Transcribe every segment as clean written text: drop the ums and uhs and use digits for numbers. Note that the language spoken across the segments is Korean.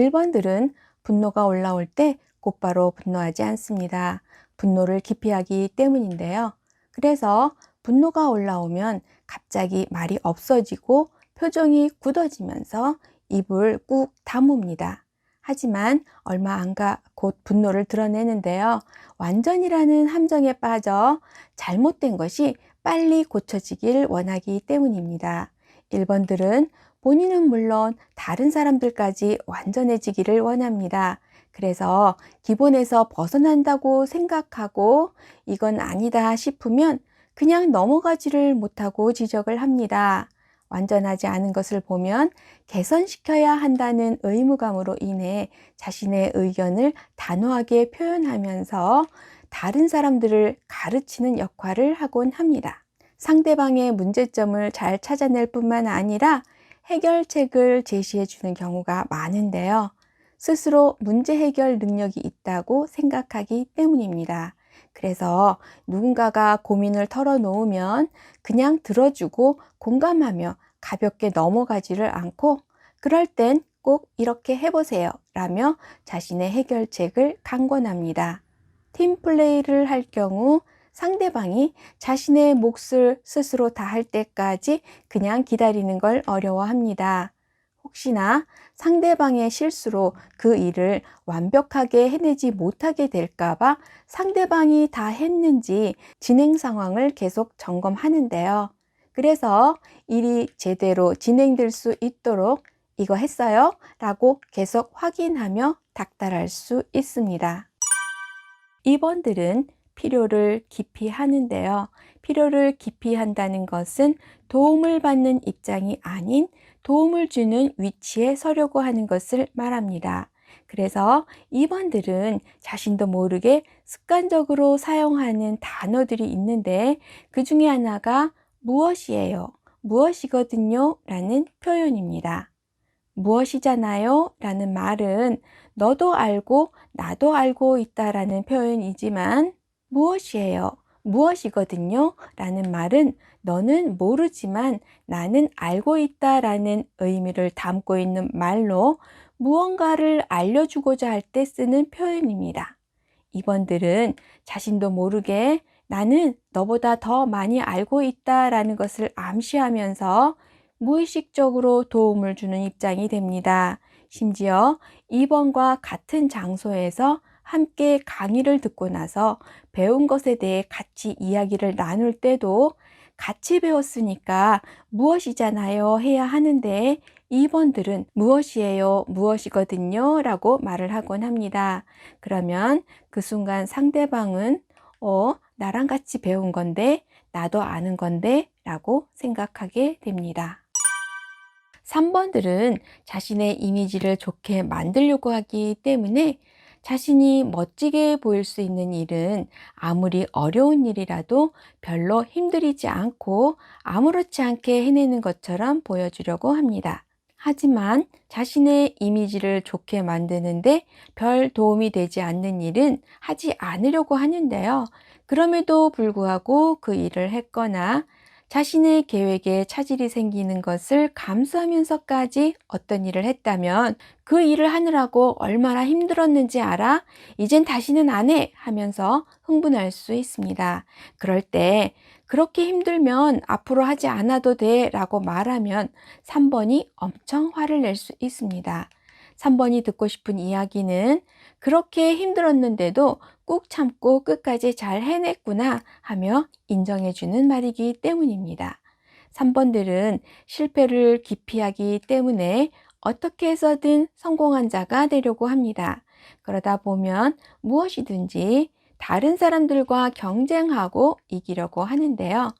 1번들은 분노가 올라올 때 곧바로 분노하지 않습니다. 분노를 기피하기 때문인데요. 그래서 분노가 올라오면 갑자기 말이 없어지고 표정이 굳어지면서 입을 꾹 다뭅니다. 하지만 얼마 안 가 곧 분노를 드러내는데요. 완전이라는 함정에 빠져 잘못된 것이 빨리 고쳐지길 원하기 때문입니다. 1번들은 본인은 물론 다른 사람들까지 완전해지기를 원합니다. 그래서 기본에서 벗어난다고 생각하고 이건 아니다 싶으면 그냥 넘어가지를 못하고 지적을 합니다. 완전하지 않은 것을 보면 개선시켜야 한다는 의무감으로 인해 자신의 의견을 단호하게 표현하면서 다른 사람들을 가르치는 역할을 하곤 합니다. 상대방의 문제점을 잘 찾아낼 뿐만 아니라 해결책을 제시해 주는 경우가 많은데요. 스스로 문제 해결 능력이 있다고 생각하기 때문입니다. 그래서 누군가가 고민을 털어놓으면 그냥 들어주고 공감하며 가볍게 넘어가지를 않고 그럴 땐 꼭 이렇게 해보세요 라며 자신의 해결책을 강권합니다. 팀플레이를 할 경우 상대방이 자신의 몫을 스스로 다할 때까지 그냥 기다리는 걸 어려워합니다. 혹시나 상대방의 실수로 그 일을 완벽하게 해내지 못하게 될까봐 상대방이 다 했는지 진행 상황을 계속 점검하는데요. 그래서 일이 제대로 진행될 수 있도록 이거 했어요? 라고 계속 확인하며 닥달할 수 있습니다. 2번들은 필요를 깊이 하는데요. 필요를 깊이 한다는 것은 도움을 받는 입장이 아닌 도움을 주는 위치에 서려고 하는 것을 말합니다. 그래서 2번들은 자신도 모르게 습관적으로 사용하는 단어들이 있는데 그 중에 하나가 무엇이에요? 무엇이거든요? 라는 표현입니다. 무엇이잖아요? 라는 말은 너도 알고 나도 알고 있다라는 표현이지만 무엇이에요? 무엇이거든요? 라는 말은 너는 모르지만 나는 알고 있다라는 의미를 담고 있는 말로 무언가를 알려주고자 할 때 쓰는 표현입니다. 2번들은 자신도 모르게 나는 너보다 더 많이 알고 있다라는 것을 암시하면서 무의식적으로 도움을 주는 입장이 됩니다. 심지어 2번과 같은 장소에서 함께 강의를 듣고 나서 배운 것에 대해 같이 이야기를 나눌 때도 같이 배웠으니까 무엇이잖아요 해야 하는데 2번들은 무엇이에요? 무엇이거든요? 라고 말을 하곤 합니다. 그러면 그 순간 상대방은 나랑 같이 배운 건데 나도 아는 건데 라고 생각하게 됩니다. 3번들은 자신의 이미지를 좋게 만들려고 하기 때문에 자신이 멋지게 보일 수 있는 일은 아무리 어려운 일이라도 별로 힘들이지 않고 아무렇지 않게 해내는 것처럼 보여주려고 합니다. 하지만 자신의 이미지를 좋게 만드는데 별 도움이 되지 않는 일은 하지 않으려고 하는데요. 그럼에도 불구하고 그 일을 했거나 자신의 계획에 차질이 생기는 것을 감수하면서까지 어떤 일을 했다면 그 일을 하느라고 얼마나 힘들었는지 알아? 이젠 다시는 안 해! 하면서 흥분할 수 있습니다. 그럴 때 그렇게 힘들면 앞으로 하지 않아도 돼 라고 말하면 3번이 엄청 화를 낼 수 있습니다. 3번이 듣고 싶은 이야기는 그렇게 힘들었는데도 꾹 참고 끝까지 잘 해냈구나 하며 인정해주는 말이기 때문입니다. 3번들은 실패를 기피하기 때문에 어떻게 해서든 성공한 자가 되려고 합니다. 그러다 보면 무엇이든지 다른 사람들과 경쟁하고 이기려고 하는데요.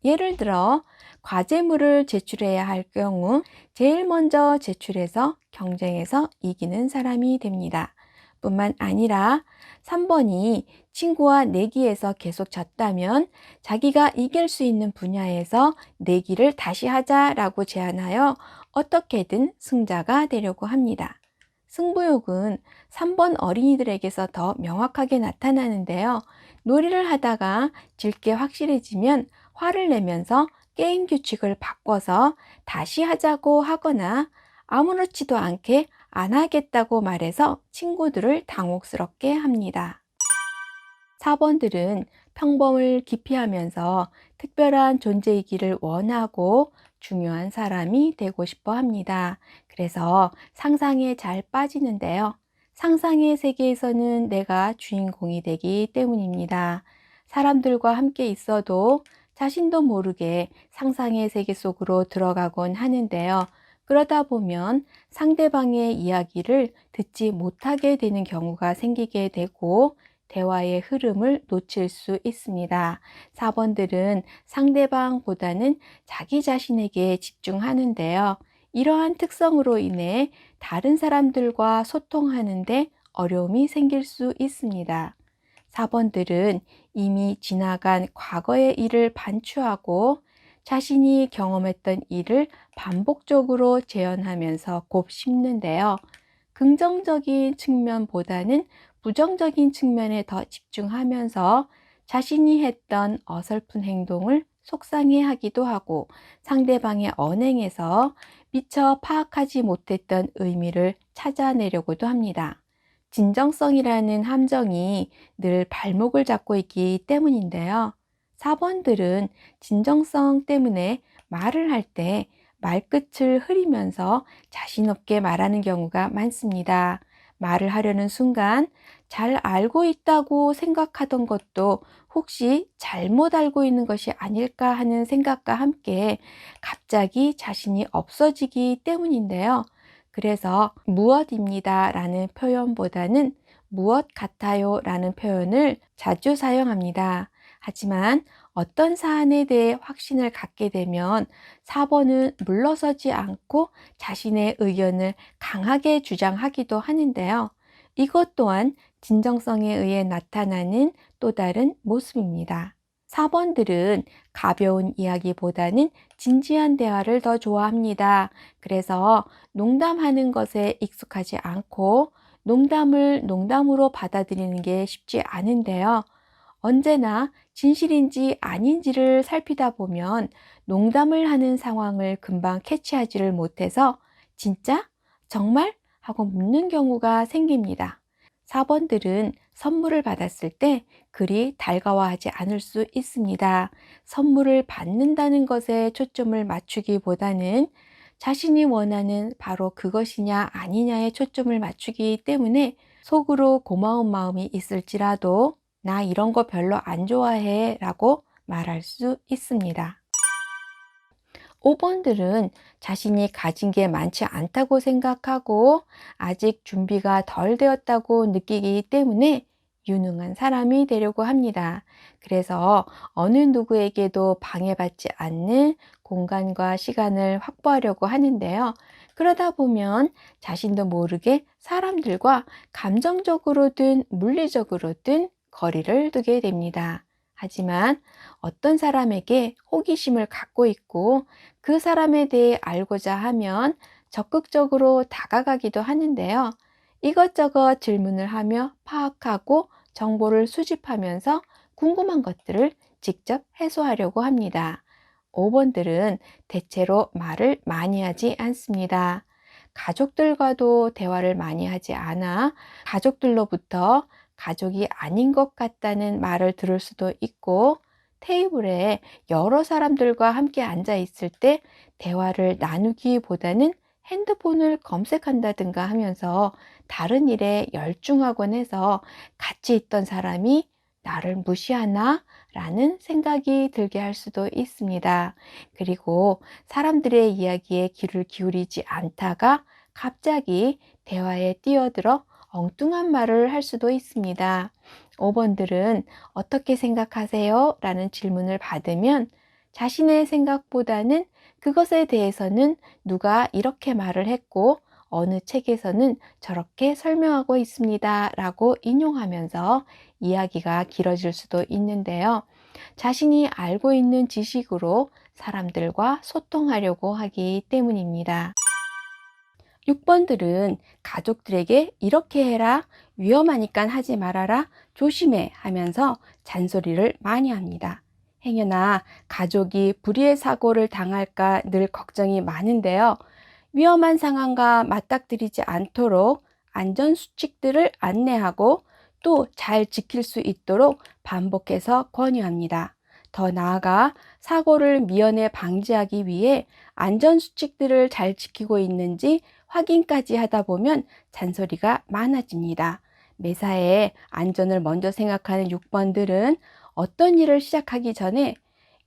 예를 들어 과제물을 제출해야 할 경우 제일 먼저 제출해서 경쟁해서 이기는 사람이 됩니다. 뿐만 아니라 3번이 친구와 내기에서 계속 졌다면 자기가 이길 수 있는 분야에서 내기를 다시 하자라고 제안하여 어떻게든 승자가 되려고 합니다. 승부욕은 3번 어린이들에게서 더 명확하게 나타나는데요. 놀이를 하다가 질 게 확실해지면 화를 내면서 게임 규칙을 바꿔서 다시 하자고 하거나 아무렇지도 않게 안 하겠다고 말해서 친구들을 당혹스럽게 합니다. 4번들은 평범을 기피하면서 특별한 존재이기를 원하고 중요한 사람이 되고 싶어 합니다. 그래서 상상에 잘 빠지는데요. 상상의 세계에서는 내가 주인공이 되기 때문입니다. 사람들과 함께 있어도 자신도 모르게 상상의 세계 속으로 들어가곤 하는데요. 그러다 보면 상대방의 이야기를 듣지 못하게 되는 경우가 생기게 되고 대화의 흐름을 놓칠 수 있습니다. 4번들은 상대방보다는 자기 자신에게 집중하는데요. 이러한 특성으로 인해 다른 사람들과 소통하는데 어려움이 생길 수 있습니다. 4번들은 이미 지나간 과거의 일을 반추하고 자신이 경험했던 일을 반복적으로 재현하면서 곱씹는데요. 긍정적인 측면보다는 부정적인 측면에 더 집중하면서 자신이 했던 어설픈 행동을 속상해 하기도 하고 상대방의 언행에서 미처 파악하지 못했던 의미를 찾아내려고도 합니다. 진정성이라는 함정이 늘 발목을 잡고 있기 때문인데요. 4번들은 진정성 때문에 말을 할 때 말끝을 흐리면서 자신 없게 말하는 경우가 많습니다. 말을 하려는 순간 잘 알고 있다고 생각하던 것도 혹시 잘못 알고 있는 것이 아닐까 하는 생각과 함께 갑자기 자신이 없어지기 때문인데요. 그래서 무엇입니다 라는 표현보다는 무엇 같아요 라는 표현을 자주 사용합니다. 하지만 어떤 사안에 대해 확신을 갖게 되면 4번은 물러서지 않고 자신의 의견을 강하게 주장하기도 하는데요. 이것 또한 진정성에 의해 나타나는 또 다른 모습입니다. 4번들은 가벼운 이야기보다는 진지한 대화를 더 좋아합니다. 그래서 농담하는 것에 익숙하지 않고 농담을 농담으로 받아들이는 게 쉽지 않은데요. 언제나 진실인지 아닌지를 살피다 보면 농담을 하는 상황을 금방 캐치하지를 못해서 진짜? 정말? 하고 묻는 경우가 생깁니다. 4번들은 선물을 받았을 때 그리 달가워하지 않을 수 있습니다. 선물을 받는다는 것에 초점을 맞추기보다는 자신이 원하는 바로 그것이냐 아니냐에 초점을 맞추기 때문에 속으로 고마운 마음이 있을지라도 나 이런 거 별로 안 좋아해 라고 말할 수 있습니다. 5번들은 자신이 가진 게 많지 않다고 생각하고 아직 준비가 덜 되었다고 느끼기 때문에 유능한 사람이 되려고 합니다. 그래서 어느 누구에게도 방해받지 않는 공간과 시간을 확보하려고 하는데요. 그러다 보면 자신도 모르게 사람들과 감정적으로든 물리적으로든 거리를 두게 됩니다. 하지만 어떤 사람에게 호기심을 갖고 있고 그 사람에 대해 알고자 하면 적극적으로 다가가기도 하는데요. 이것저것 질문을 하며 파악하고 정보를 수집하면서 궁금한 것들을 직접 해소하려고 합니다. 5번들은 대체로 말을 많이 하지 않습니다. 가족들과도 대화를 많이 하지 않아 가족들로부터 가족이 아닌 것 같다는 말을 들을 수도 있고 테이블에 여러 사람들과 함께 앉아 있을 때 대화를 나누기보다는 핸드폰을 검색한다든가 하면서 다른 일에 열중하곤 해서 같이 있던 사람이 나를 무시하나? 라는 생각이 들게 할 수도 있습니다. 그리고 사람들의 이야기에 귀를 기울이지 않다가 갑자기 대화에 뛰어들어 엉뚱한 말을 할 수도 있습니다. 5번들은 어떻게 생각하세요? 라는 질문을 받으면 자신의 생각보다는 그것에 대해서는 누가 이렇게 말을 했고 어느 책에서는 저렇게 설명하고 있습니다. 라고 인용하면서 이야기가 길어질 수도 있는데요. 자신이 알고 있는 지식으로 사람들과 소통하려고 하기 때문입니다. 6번들은 가족들에게 이렇게 해라, 위험하니까 하지 말아라, 조심해 하면서 잔소리를 많이 합니다. 행여나 가족이 불의의 사고를 당할까 늘 걱정이 많은데요. 위험한 상황과 맞닥뜨리지 않도록 안전수칙들을 안내하고 또 잘 지킬 수 있도록 반복해서 권유합니다. 더 나아가 사고를 미연에 방지하기 위해 안전수칙들을 잘 지키고 있는지 확인까지 하다 보면 잔소리가 많아집니다. 매사에 안전을 먼저 생각하는 6번들은 어떤 일을 시작하기 전에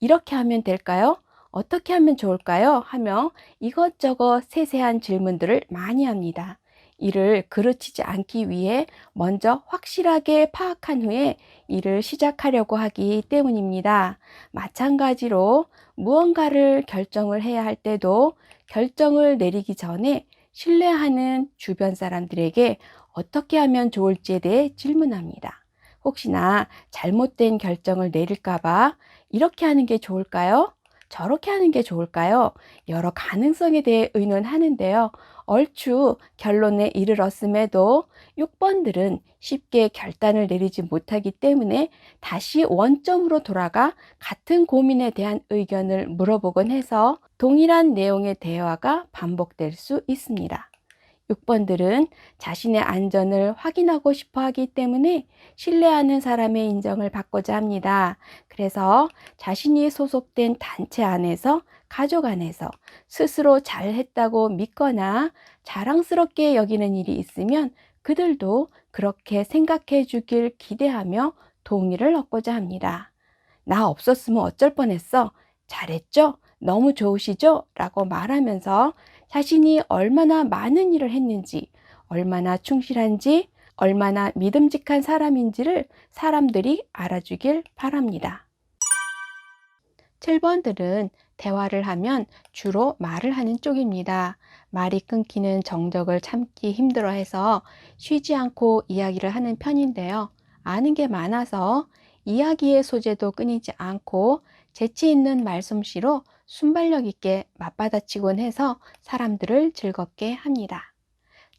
이렇게 하면 될까요? 어떻게 하면 좋을까요? 하며 이것저것 세세한 질문들을 많이 합니다. 이를 그르치지 않기 위해 먼저 확실하게 파악한 후에 일을 시작하려고 하기 때문입니다. 마찬가지로 무언가를 결정을 해야 할 때도 결정을 내리기 전에 신뢰하는 주변 사람들에게 어떻게 하면 좋을지에 대해 질문합니다. 혹시나 잘못된 결정을 내릴까봐 이렇게 하는 게 좋을까요? 저렇게 하는 게 좋을까요? 여러 가능성에 대해 의논하는데요. 얼추 결론에 이르렀음에도 6번들은 쉽게 결단을 내리지 못하기 때문에 다시 원점으로 돌아가 같은 고민에 대한 의견을 물어보곤 해서 동일한 내용의 대화가 반복될 수 있습니다. 6번들은 자신의 안전을 확인하고 싶어 하기 때문에 신뢰하는 사람의 인정을 받고자 합니다. 그래서 자신이 소속된 단체 안에서, 가족 안에서 스스로 잘했다고 믿거나 자랑스럽게 여기는 일이 있으면 그들도 그렇게 생각해 주길 기대하며 동의를 얻고자 합니다. 나 없었으면 어쩔 뻔했어. 잘했죠? 너무 좋으시죠? 라고 말하면서 자신이 얼마나 많은 일을 했는지, 얼마나 충실한지, 얼마나 믿음직한 사람인지를 사람들이 알아주길 바랍니다. 7번들은 대화를 하면 주로 말을 하는 쪽입니다. 말이 끊기는 정적을 참기 힘들어해서 쉬지 않고 이야기를 하는 편인데요. 아는 게 많아서 이야기의 소재도 끊이지 않고 재치 있는 말솜씨로 순발력 있게 맞받아치곤 해서 사람들을 즐겁게 합니다.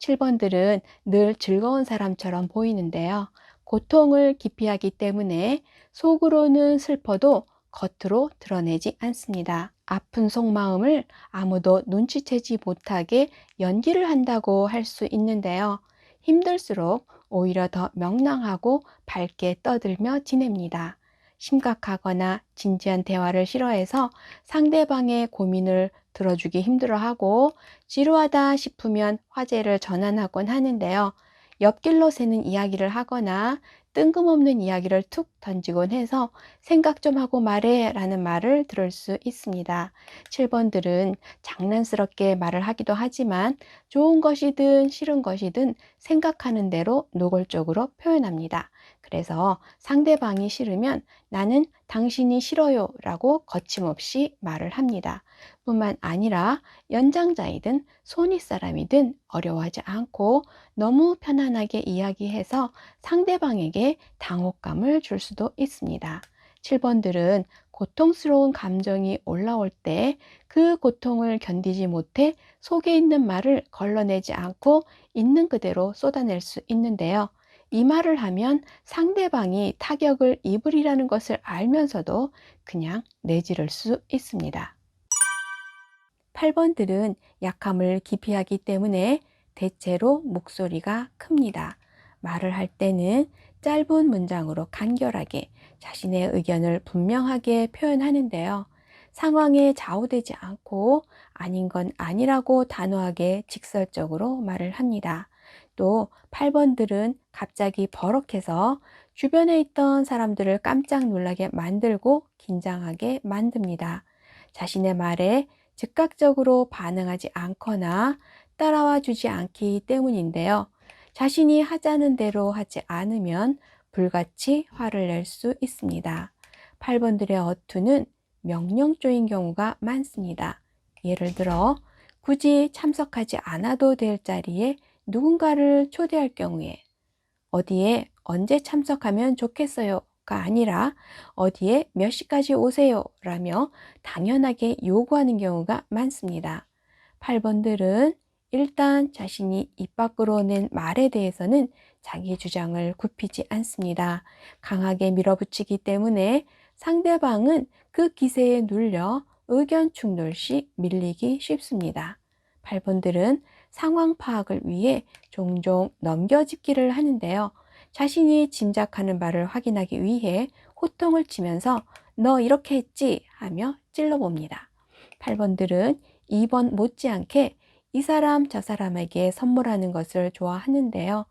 7번들은 늘 즐거운 사람처럼 보이는데요. 고통을 기피하기 때문에 속으로는 슬퍼도 겉으로 드러내지 않습니다. 아픈 속마음을 아무도 눈치채지 못하게 연기를 한다고 할 수 있는데요. 힘들수록 오히려 더 명랑하고 밝게 떠들며 지냅니다. 심각하거나 진지한 대화를 싫어해서 상대방의 고민을 들어주기 힘들어하고 지루하다 싶으면 화제를 전환하곤 하는데요. 옆길로 새는 이야기를 하거나 뜬금없는 이야기를 툭 던지곤 해서 생각 좀 하고 말해 라는 말을 들을 수 있습니다. 7번들은 장난스럽게 말을 하기도 하지만 좋은 것이든 싫은 것이든 생각하는 대로 노골적으로 표현합니다. 그래서 상대방이 싫으면 나는 당신이 싫어요 라고 거침없이 말을 합니다. 뿐만 아니라 연장자이든 손윗사람이든 어려워하지 않고 너무 편안하게 이야기해서 상대방에게 당혹감을 줄 수도 있습니다. 7번들은 고통스러운 감정이 올라올 때 그 고통을 견디지 못해 속에 있는 말을 걸러내지 않고 있는 그대로 쏟아낼 수 있는데요. 이 말을 하면 상대방이 타격을 입으리라는 것을 알면서도 그냥 내지를 수 있습니다. 8번들은 약함을 기피하기 때문에 대체로 목소리가 큽니다. 말을 할 때는 짧은 문장으로 간결하게 자신의 의견을 분명하게 표현하는데요. 상황에 좌우되지 않고 아닌 건 아니라고 단호하게 직설적으로 말을 합니다. 또 8번들은 갑자기 버럭해서 주변에 있던 사람들을 깜짝 놀라게 만들고 긴장하게 만듭니다. 자신의 말에 즉각적으로 반응하지 않거나 따라와 주지 않기 때문인데요. 자신이 하자는 대로 하지 않으면 불같이 화를 낼 수 있습니다. 8번들의 어투는 명령조인 경우가 많습니다. 예를 들어 굳이 참석하지 않아도 될 자리에 누군가를 초대할 경우에 어디에 언제 참석하면 좋겠어요가 아니라 어디에 몇 시까지 오세요 라며 당연하게 요구하는 경우가 많습니다. 8번들은 일단 자신이 입 밖으로 낸 말에 대해서는 자기 주장을 굽히지 않습니다. 강하게 밀어붙이기 때문에 상대방은 그 기세에 눌려 의견 충돌 시 밀리기 쉽습니다. 8번들은 상황 파악을 위해 종종 넘겨짚기를 하는데요. 자신이 짐작하는 바를 확인하기 위해 호통을 치면서 너 이렇게 했지? 하며 찔러봅니다. 8번들은 2번 못지않게 이 사람 저 사람에게 선물하는 것을 좋아하는데요.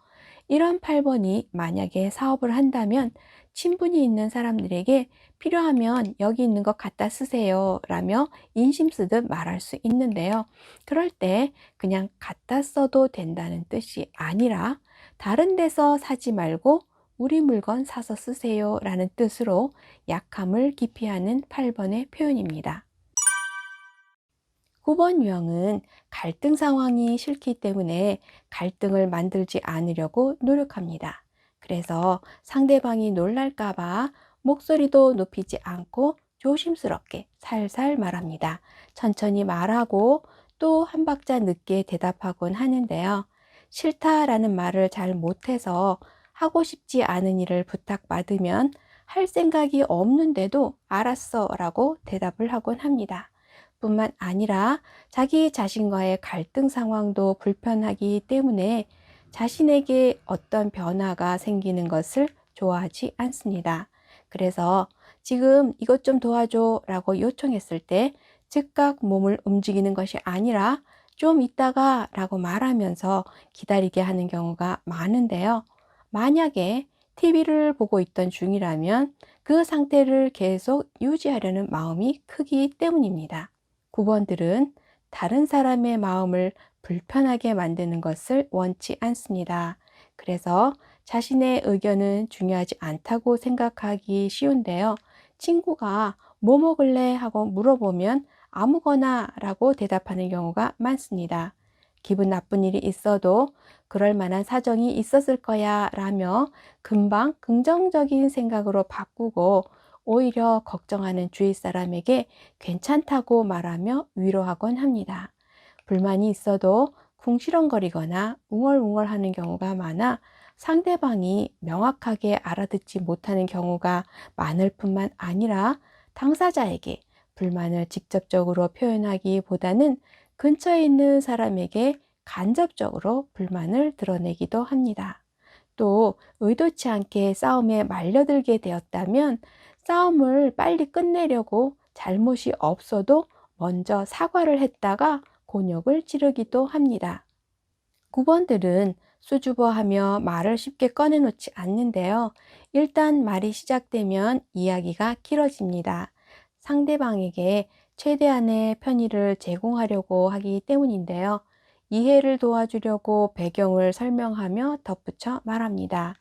이런 8번이 만약에 사업을 한다면 친분이 있는 사람들에게 필요하면 여기 있는 것 갖다 쓰세요 라며 인심 쓰듯 말할 수 있는데요. 그럴 때 그냥 갖다 써도 된다는 뜻이 아니라 다른 데서 사지 말고 우리 물건 사서 쓰세요 라는 뜻으로 약함을 기피하는 8번의 표현입니다. 9번 유형은 갈등 상황이 싫기 때문에 갈등을 만들지 않으려고 노력합니다. 그래서 상대방이 놀랄까봐 목소리도 높이지 않고 조심스럽게 살살 말합니다. 천천히 말하고 또 한 박자 늦게 대답하곤 하는데요. 싫다라는 말을 잘 못해서 하고 싶지 않은 일을 부탁받으면 할 생각이 없는데도 알았어 라고 대답을 하곤 합니다. 뿐만 아니라 자기 자신과의 갈등 상황도 불편하기 때문에 자신에게 어떤 변화가 생기는 것을 좋아하지 않습니다. 그래서 지금 이것 좀 도와줘 라고 요청했을 때 즉각 몸을 움직이는 것이 아니라 좀 이따가 라고 말하면서 기다리게 하는 경우가 많은데요. 만약에 TV를 보고 있던 중이라면 그 상태를 계속 유지하려는 마음이 크기 때문입니다. 9번들은 다른 사람의 마음을 불편하게 만드는 것을 원치 않습니다. 그래서 자신의 의견은 중요하지 않다고 생각하기 쉬운데요. 친구가 뭐 먹을래? 하고 물어보면 아무거나 라고 대답하는 경우가 많습니다. 기분 나쁜 일이 있어도 그럴 만한 사정이 있었을 거야 라며 금방 긍정적인 생각으로 바꾸고 오히려 걱정하는 주위 사람에게 괜찮다고 말하며 위로하곤 합니다. 불만이 있어도 궁시렁거리거나 웅얼웅얼하는 경우가 많아 상대방이 명확하게 알아듣지 못하는 경우가 많을 뿐만 아니라 당사자에게 불만을 직접적으로 표현하기보다는 근처에 있는 사람에게 간접적으로 불만을 드러내기도 합니다. 또 의도치 않게 싸움에 말려들게 되었다면 싸움을 빨리 끝내려고 잘못이 없어도 먼저 사과를 했다가 곤욕을 치르기도 합니다. 9번들은 수줍어하며 말을 쉽게 꺼내놓지 않는데요. 일단 말이 시작되면 이야기가 길어집니다. 상대방에게 최대한의 편의를 제공하려고 하기 때문인데요. 이해를 도와주려고 배경을 설명하며 덧붙여 말합니다.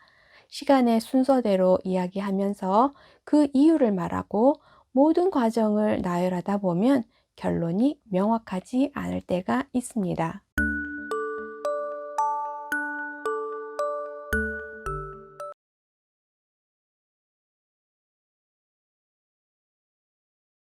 시간의 순서대로 이야기하면서 그 이유를 말하고 모든 과정을 나열하다 보면 결론이 명확하지 않을 때가 있습니다.